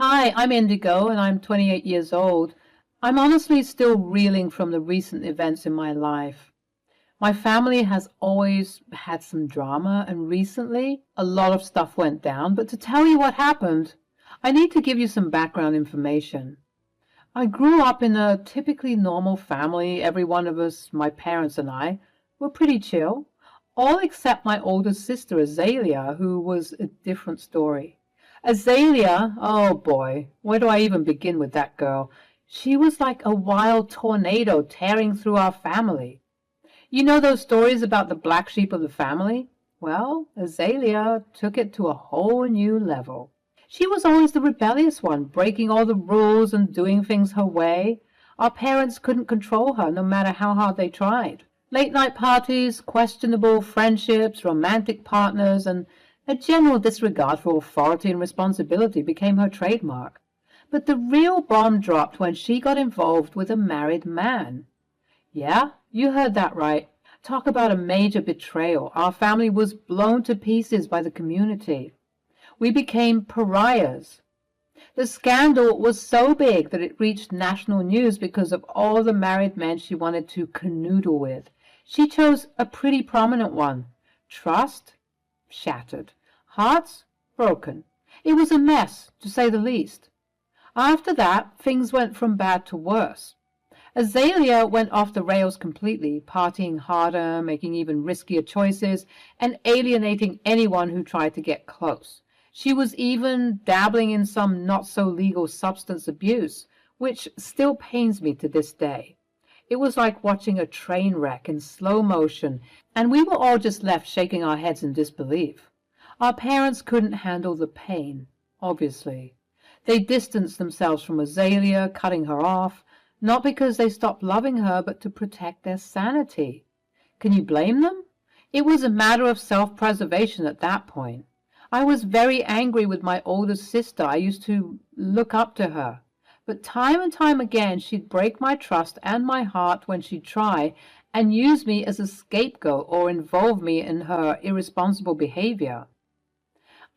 Hi, I'm Indigo and I'm 28 years old. I'm honestly still reeling from the recent events in my life. My family has always had some drama, and recently a lot of stuff went down. But to tell you what happened, I need to give you some background information. I grew up in a typically normal family. Every one of us, my parents and I, were pretty chill, all except my older sister Azalea, who was a different story. Azalea, oh boy, where do I even begin with that girl? She was like a wild tornado tearing through our family. You know those stories about the black sheep of the family? Well, Azalea took it to a whole new level. She was always the rebellious one, breaking all the rules and doing things her way. Our parents couldn't control her, no matter how hard they tried. Late night parties, questionable friendships, romantic partners, and a general disregard for authority and responsibility became her trademark. But the real bomb dropped when she got involved with a married man. Yeah, you heard that right. Talk about a major betrayal. Our family was blown to pieces by the community. We became pariahs. The scandal was so big that it reached national news because of all the married men she wanted to canoodle with. She chose a pretty prominent one. Trust? Shattered. Hearts? Broken. It was a mess, to say the least. After that, things went from bad to worse. Azalea went off the rails completely, partying harder, making even riskier choices, and alienating anyone who tried to get close. She was even dabbling in some not-so-legal substance abuse, which still pains me to this day. It was like watching a train wreck in slow motion, and we were all just left shaking our heads in disbelief. Our parents couldn't handle the pain, obviously. They distanced themselves from Azalea, cutting her off, not because they stopped loving her, but to protect their sanity. Can you blame them? It was a matter of self-preservation at that point. I was very angry with my older sister. I used to look up to her. But time and time again, she'd break my trust and my heart when she'd try, and use me as a scapegoat or involve me in her irresponsible behavior.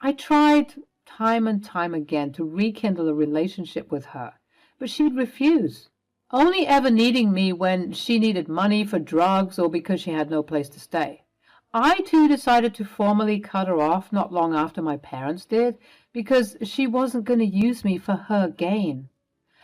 I tried time and time again to rekindle a relationship with her, but she'd refuse, only ever needing me when she needed money for drugs or because she had no place to stay. I, too, decided to formally cut her off not long after my parents did, because she wasn't going to use me for her gain.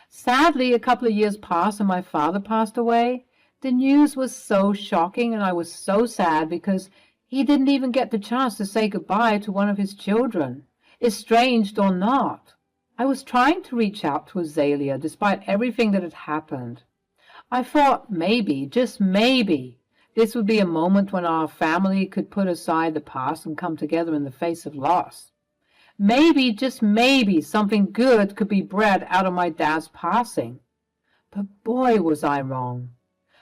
Sadly, a couple of years passed and my father passed away. The news was so shocking, and I was so sad because he didn't even get the chance to say goodbye to one of his children, estranged or not. I was trying to reach out to Azalea despite everything that had happened. I thought maybe, just maybe, this would be a moment when our family could put aside the past and come together in the face of loss. Maybe, just maybe, something good could be bred out of my dad's passing. But boy, was I wrong.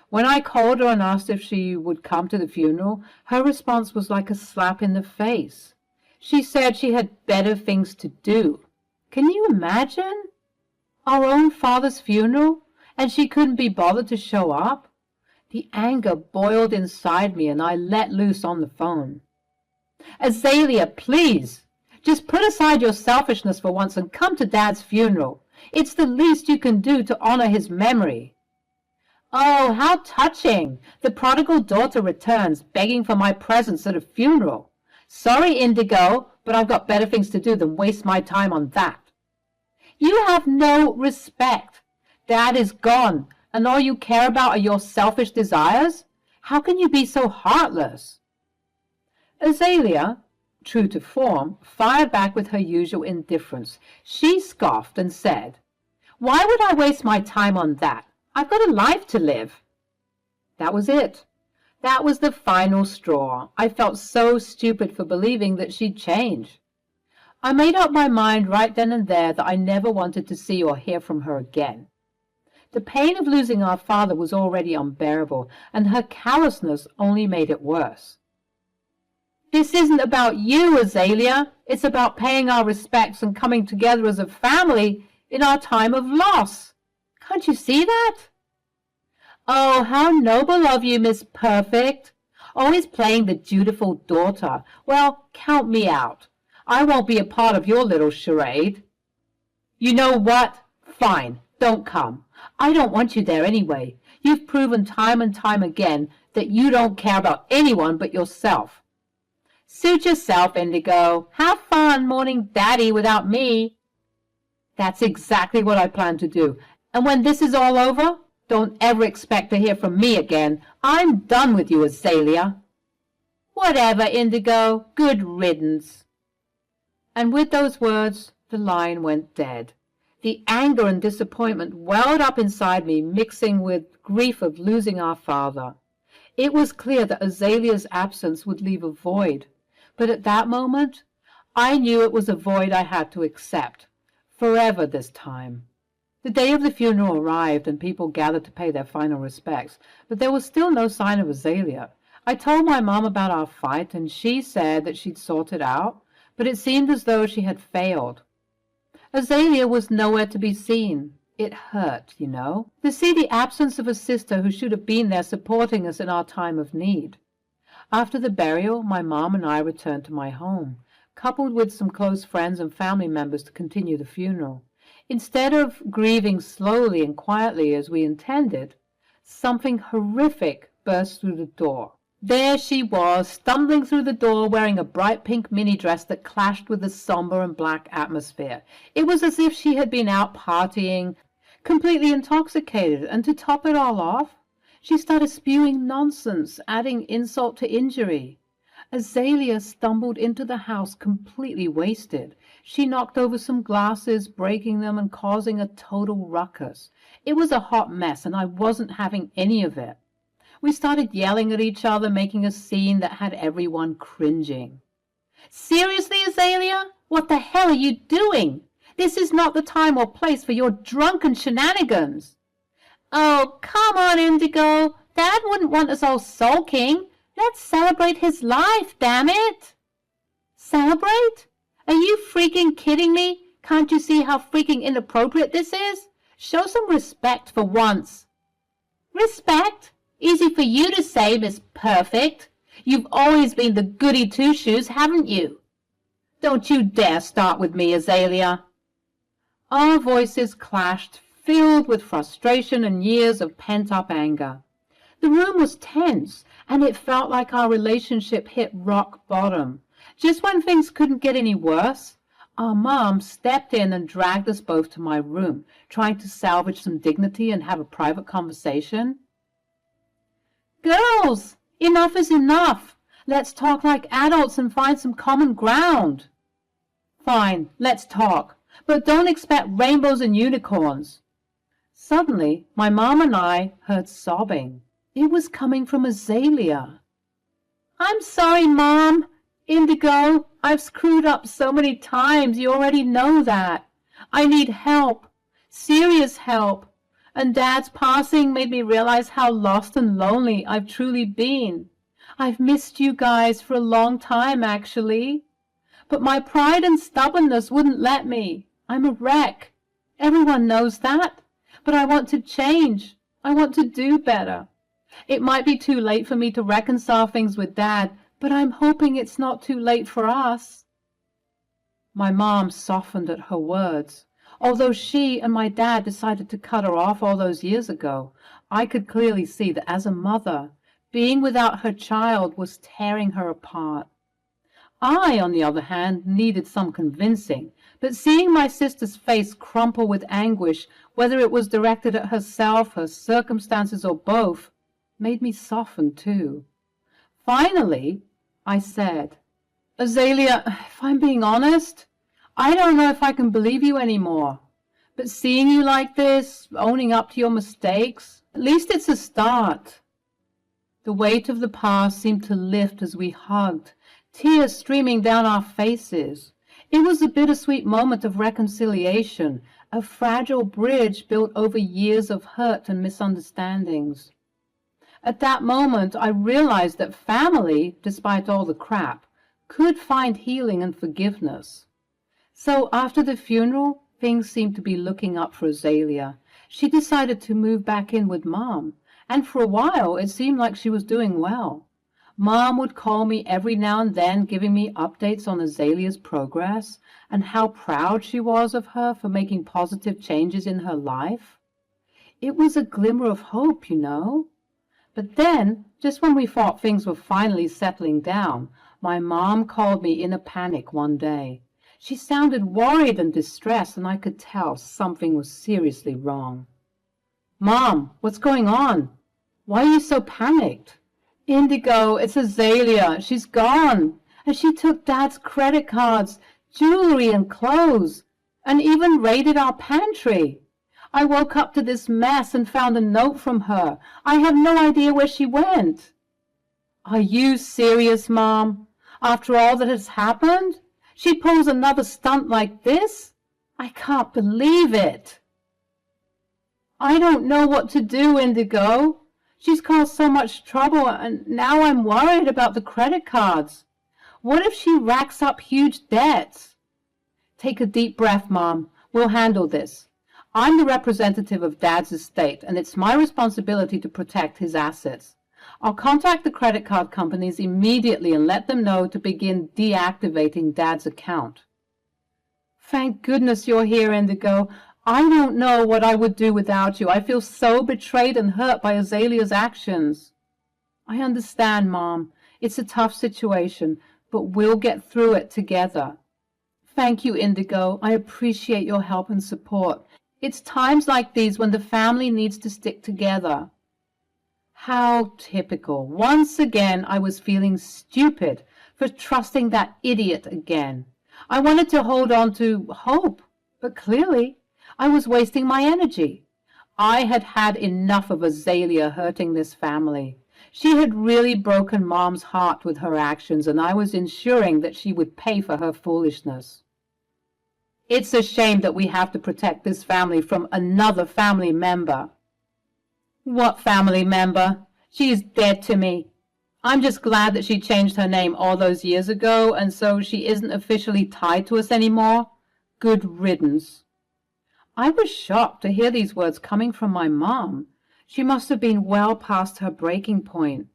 When I called her and asked if she would come to the funeral, her response was like a slap in the face. She said she had better things to do. Can you imagine? Our own father's funeral, and she couldn't be bothered to show up? The anger boiled inside me, and I let loose on the phone. Azalea, please, just put aside your selfishness for once and come to Dad's funeral. It's the least you can do to honor his memory. Oh, how touching! The prodigal daughter returns, begging for my presence at a funeral. Sorry, Indigo, but I've got better things to do than waste my time on that. You have no respect. Dad is gone, and all you care about are your selfish desires? How can you be so heartless? Azalea, true to form, fired back with her usual indifference. She scoffed and said, "Why would I waste my time on that? I've got a life to live." That was it. That was the final straw. I felt so stupid for believing that she'd change. I made up my mind right then and there that I never wanted to see or hear from her again. The pain of losing our father was already unbearable, and her callousness only made it worse. This isn't about you, Azalea. It's about paying our respects and coming together as a family in our time of loss. Can't you see that? Oh, how noble of you, Miss Perfect. Always playing the dutiful daughter. Well, count me out. I won't be a part of your little charade. You know what? Fine, don't come. I don't want you there anyway. You've proven time and time again that you don't care about anyone but yourself. Suit yourself, Indigo. Have fun mourning Daddy without me. That's exactly what I plan to do. And when this is all over, don't ever expect to hear from me again. I'm done with you, Azalea. Whatever, Indigo. Good riddance. And with those words, the line went dead. The anger and disappointment welled up inside me, mixing with grief of losing our father. It was clear that Azalea's absence would leave a void, but at that moment, I knew it was a void I had to accept, forever this time. The day of the funeral arrived, and people gathered to pay their final respects, but there was still no sign of Azalea. I told my mom about our fight, and she said that she'd sorted out, but it seemed as though she had failed. Azalea was nowhere to be seen. It hurt, you know, to see the absence of a sister who should have been there supporting us in our time of need. After the burial, my mom and I returned to my home, coupled with some close friends and family members to continue the funeral. Instead of grieving slowly and quietly as we intended, something horrific burst through the door. There she was, stumbling through the door, wearing a bright pink mini dress that clashed with the somber and black atmosphere. It was as if she had been out partying, completely intoxicated, and to top it all off, she started spewing nonsense, adding insult to injury. Azalea stumbled into the house completely wasted. She knocked over some glasses, breaking them and causing a total ruckus. It was a hot mess, and I wasn't having any of it. We started yelling at each other, making a scene that had everyone cringing. Seriously, Azalea? What the hell are you doing? This is not the time or place for your drunken shenanigans. Oh, come on, Indigo. Dad wouldn't want us all sulking. Let's celebrate his life, damn it. Celebrate? Are you freaking kidding me? Can't you see how freaking inappropriate this is? Show some respect for once. Respect? Easy for you to say, Miss Perfect. You've always been the goody two-shoes, haven't you? Don't you dare start with me, Azalea. Our voices clashed, filled with frustration and years of pent-up anger. The room was tense, and it felt like our relationship hit rock bottom. Just when things couldn't get any worse, our mom stepped in and dragged us both to my room, trying to salvage some dignity and have a private conversation. Girls, enough is enough. Let's talk like adults and find some common ground. Fine, let's talk, but don't expect rainbows and unicorns. Suddenly, my mom and I heard sobbing. It was coming from Azalea. I'm sorry, Mom. Indigo, I've screwed up so many times. You already know that. I need help. Serious help. And Dad's passing made me realize how lost and lonely I've truly been. I've missed you guys for a long time, actually. But my pride and stubbornness wouldn't let me. I'm a wreck. Everyone knows that. But I want to change. I want to do better. It might be too late for me to reconcile things with Dad, but I'm hoping it's not too late for us. My mom softened at her words. Although she and my dad decided to cut her off all those years ago, I could clearly see that as a mother, being without her child was tearing her apart. I, on the other hand, needed some convincing, but seeing my sister's face crumple with anguish, whether it was directed at herself, her circumstances, or both, made me soften too. Finally, I said, Azalea, if I'm being honest, I don't know if I can believe you anymore. But seeing you like this, owning up to your mistakes, at least it's a start. The weight of the past seemed to lift as we hugged, tears streaming down our faces. It was a bittersweet moment of reconciliation, a fragile bridge built over years of hurt and misunderstandings. At that moment, I realized that family, despite all the crap, could find healing and forgiveness. So after the funeral, things seemed to be looking up for Azalea. She decided to move back in with Mom, and for a while it seemed like she was doing well. Mom would call me every now and then, giving me updates on Azalea's progress and how proud she was of her for making positive changes in her life. It was a glimmer of hope, you know. But then, just when we thought things were finally settling down, my mom called me in a panic one day. She sounded worried and distressed, and I could tell something was seriously wrong. "Mom, what's going on? Why are you so panicked?" "Indigo, it's Azalea. She's gone. And she took Dad's credit cards, jewelry and clothes, and even raided our pantry. I woke up to this mess and found a note from her. I have no idea where she went." "Are you serious, Mom? After all that has happened? She pulls another stunt like this? I can't believe it." "I don't know what to do, Indigo. She's caused so much trouble, and now I'm worried about the credit cards. What if she racks up huge debts?" "Take a deep breath, Mom. We'll handle this. I'm the representative of Dad's estate, and it's my responsibility to protect his assets. I'll contact the credit card companies immediately and let them know to begin deactivating Dad's account." "Thank goodness you're here, Indigo. I don't know what I would do without you. I feel so betrayed and hurt by Azalea's actions." "I understand, Mom. It's a tough situation, but we'll get through it together." "Thank you, Indigo. I appreciate your help and support. It's times like these when the family needs to stick together." How typical. Once again, I was feeling stupid for trusting that idiot again. I wanted to hold on to hope, but clearly I was wasting my energy. I had had enough of Azalea hurting this family. She had really broken Mom's heart with her actions, and I was ensuring that she would pay for her foolishness. "It's a shame that we have to protect this family from another family member." "What family member? She is dead to me. I'm just glad that she changed her name all those years ago, and so she isn't officially tied to us anymore. Good riddance." I was shocked to hear these words coming from my mom. She must have been well past her breaking point.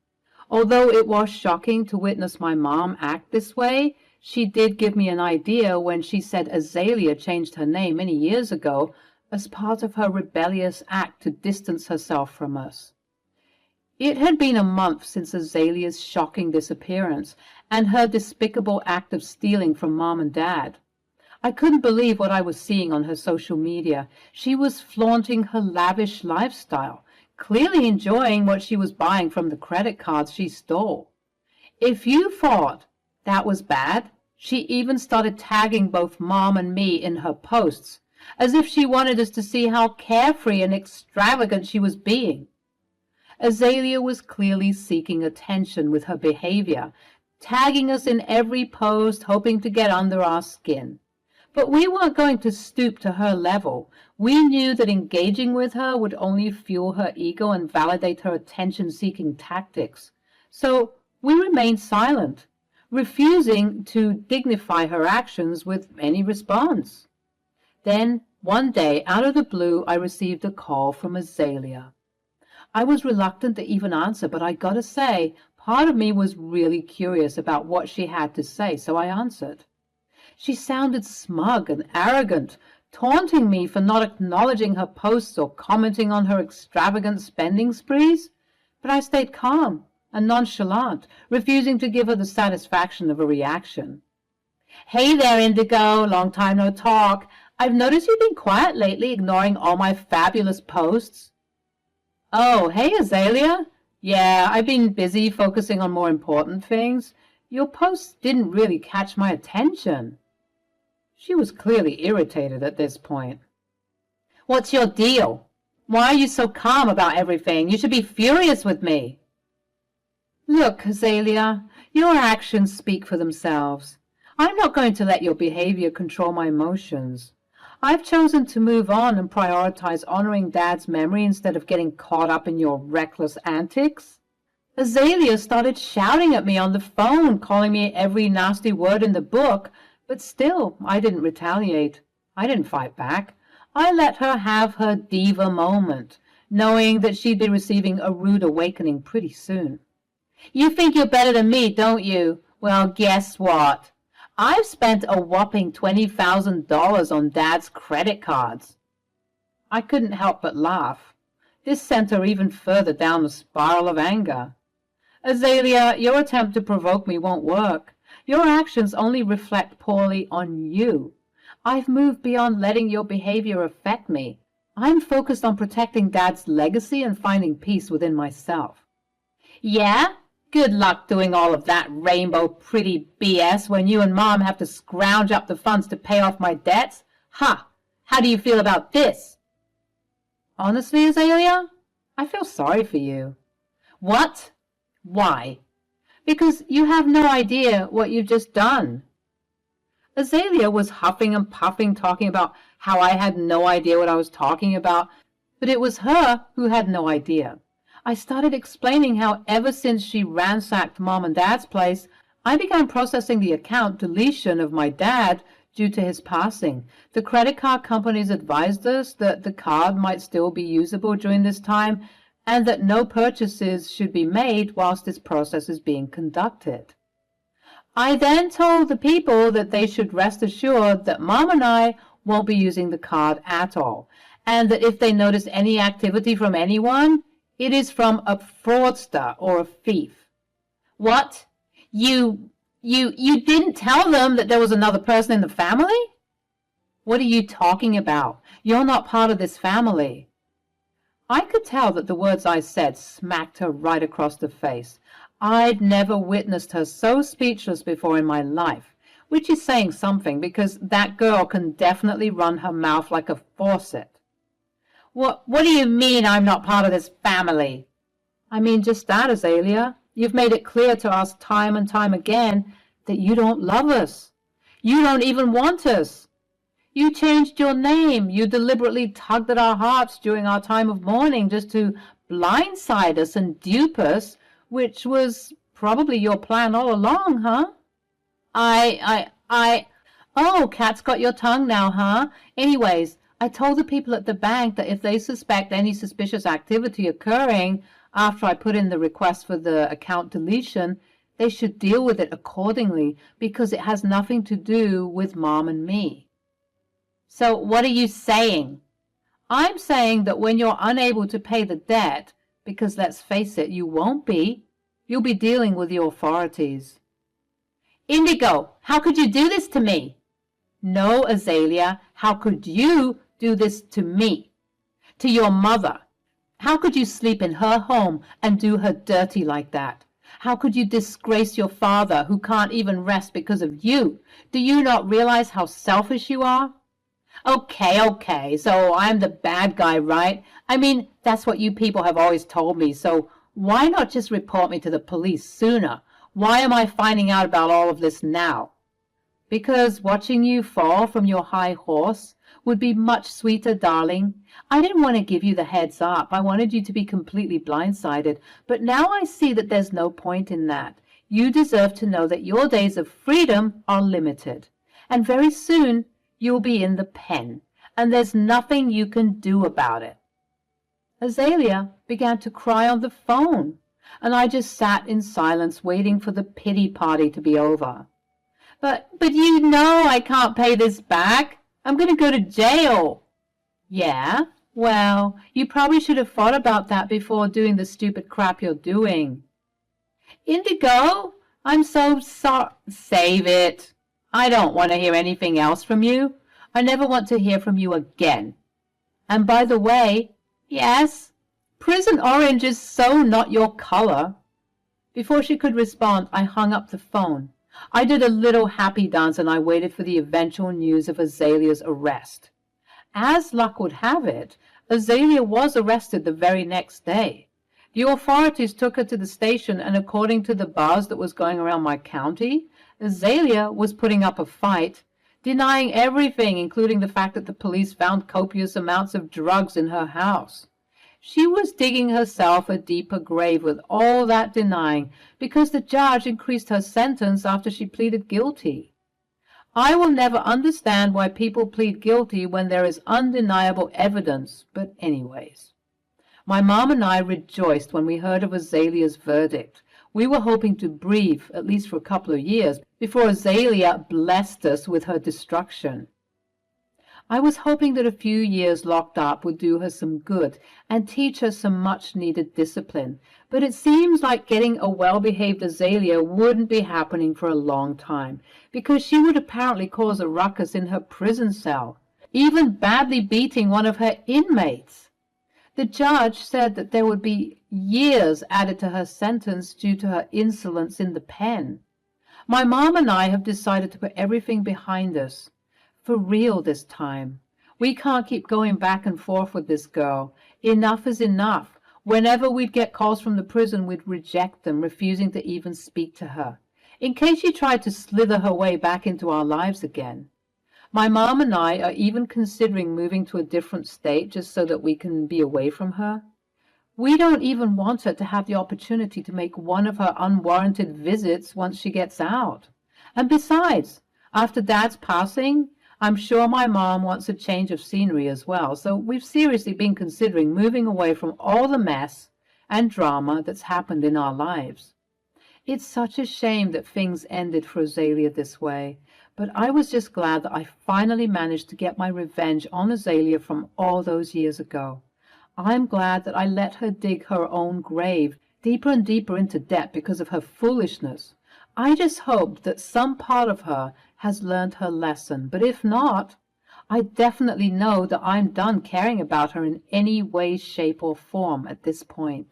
Although it was shocking to witness my mom act this way, she did give me an idea when she said Azalea changed her name many years ago as part of her rebellious act to distance herself from us. It had been a month since Azalea's shocking disappearance and her despicable act of stealing from Mom and Dad. I couldn't believe what I was seeing on her social media. She was flaunting her lavish lifestyle, clearly enjoying what she was buying from the credit cards she stole. If you thought that was bad, she even started tagging both Mom and me in her posts, as if she wanted us to see how carefree and extravagant she was being. Azalea was clearly seeking attention with her behavior, tagging us in every post, hoping to get under our skin. But we weren't going to stoop to her level. We knew that engaging with her would only fuel her ego and validate her attention-seeking tactics. So we remained silent, refusing to dignify her actions with any response. Then, one day, out of the blue, I received a call from Azalea. I was reluctant to even answer, but I gotta say, part of me was really curious about what she had to say, so I answered. She sounded smug and arrogant, taunting me for not acknowledging her posts or commenting on her extravagant spending sprees. But I stayed calm and nonchalant, refusing to give her the satisfaction of a reaction. "Hey there, Indigo. Long time no talk. I've noticed you've been quiet lately, ignoring all my fabulous posts." "Oh, hey, Azalea. Yeah, I've been busy focusing on more important things. Your posts didn't really catch my attention." She was clearly irritated at this point. "What's your deal? Why are you so calm about everything? You should be furious with me." "Look, Azalea, your actions speak for themselves. I'm not going to let your behavior control my emotions. I've chosen to move on and prioritize honoring Dad's memory instead of getting caught up in your reckless antics." Azalea started shouting at me on the phone, calling me every nasty word in the book, but still, I didn't retaliate. I didn't fight back. I let her have her diva moment, knowing that she'd be receiving a rude awakening pretty soon. You think you're better than me, don't you? Well, guess what? I've spent a whopping $20,000 on Dad's credit cards. I couldn't help but laugh. This sent her even further down the spiral of anger. Azalea, your attempt to provoke me won't work. Your actions only reflect poorly on you. I've moved beyond letting your behavior affect me. I'm focused on protecting Dad's legacy and finding peace within myself. Yeah? Good luck doing all of that rainbow pretty BS when you and Mom have to scrounge up the funds to pay off my debts? Ha! How do you feel about this? Honestly, Azalea, I feel sorry for you. What? Why? Because you have no idea what you've just done. Azalea was huffing and puffing, talking about how I had no idea what I was talking about, but it was her who had no idea. I started explaining how ever since she ransacked Mom and Dad's place, I began processing the account deletion of my dad due to his passing. The credit card companies advised us that the card might still be usable during this time and that no purchases should be made whilst this process is being conducted. I then told the people that they should rest assured that Mom and I won't be using the card at all, and that if they notice any activity from anyone, it is from a fraudster or a thief. What? You didn't tell them that there was another person in the family? What are you talking about? You're not part of this family. I could tell that the words I said smacked her right across the face. I'd never witnessed her so speechless before in my life, which is saying something because that girl can definitely run her mouth like a faucet. What do you mean I'm not part of this family? I mean just that, Azalea. You've made it clear to us time and time again that you don't love us. You don't even want us. You changed your name. You deliberately tugged at our hearts during our time of mourning just to blindside us and dupe us, which was probably your plan all along, huh? Oh, cat's got your tongue now, huh? Anyways, I told the people at the bank that if they suspect any suspicious activity occurring after I put in the request for the account deletion, they should deal with it accordingly because it has nothing to do with Mom and me. So what are you saying? I'm saying that when you're unable to pay the debt, because let's face it, you won't be, you'll be dealing with the authorities. Indigo, how could you do this to me? No, Azalea, how could you do this to me? To your mother? How could you sleep in her home and do her dirty like that? How could you disgrace your father who can't even rest because of you? Do you not realize how selfish you are? Okay, so I'm the bad guy, right? I mean, that's what you people have always told me, so why not just report me to the police sooner? Why am I finding out about all of this now? Because watching you fall from your high horse would be much sweeter, darling. I didn't want to give you the heads up. I wanted you to be completely blindsided, but now I see that there's no point in that. You deserve to know that your days of freedom are limited, and very soon you'll be in the pen, and there's nothing you can do about it. Azalea began to cry on the phone, and I just sat in silence waiting for the pity party to be over. But you know I can't pay this back. I'm going to go to jail. Yeah? Well, you probably should have thought about that before doing the stupid crap you're doing. Indigo, I'm so sorry. Save it. I don't want to hear anything else from you. I never want to hear from you again. And by the way, yes, prison orange is so not your color. Before she could respond, I hung up the phone. I did a little happy dance and I waited for the eventual news of Azalea's arrest. As luck would have it, Azalea was arrested the very next day. The authorities took her to the station, and according to the buzz that was going around my county, Azalea was putting up a fight, denying everything, including the fact that the police found copious amounts of drugs in her house. She was digging herself a deeper grave with all that denying, because the judge increased her sentence after she pleaded guilty. I will never understand why people plead guilty when there is undeniable evidence, but anyways. My mom and I rejoiced when we heard of Azalea's verdict. We were hoping to breathe, at least for a couple of years, before Azalea blessed us with her destruction. I was hoping that a few years locked up would do her some good and teach her some much-needed discipline, but it seems like getting a well-behaved Azalea wouldn't be happening for a long time, because she would apparently cause a ruckus in her prison cell, even badly beating one of her inmates. The judge said that there would be years added to her sentence due to her insolence in the pen. My mom and I have decided to put everything behind us. For real this time. We can't keep going back and forth with this girl. Enough is enough. Whenever we'd get calls from the prison, we'd reject them, refusing to even speak to her, in case she tried to slither her way back into our lives again. My mom and I are even considering moving to a different state just so that we can be away from her. We don't even want her to have the opportunity to make one of her unwarranted visits once she gets out. And besides, after Dad's passing, I'm sure my mom wants a change of scenery as well, so we've seriously been considering moving away from all the mess and drama that's happened in our lives. It's such a shame that things ended for Azalea this way, but I was just glad that I finally managed to get my revenge on Azalea from all those years ago. I'm glad that I let her dig her own grave deeper and deeper into debt because of her foolishness. I just hope that some part of her has learned her lesson, but if not, I definitely know that I'm done caring about her in any way, shape, or form at this point.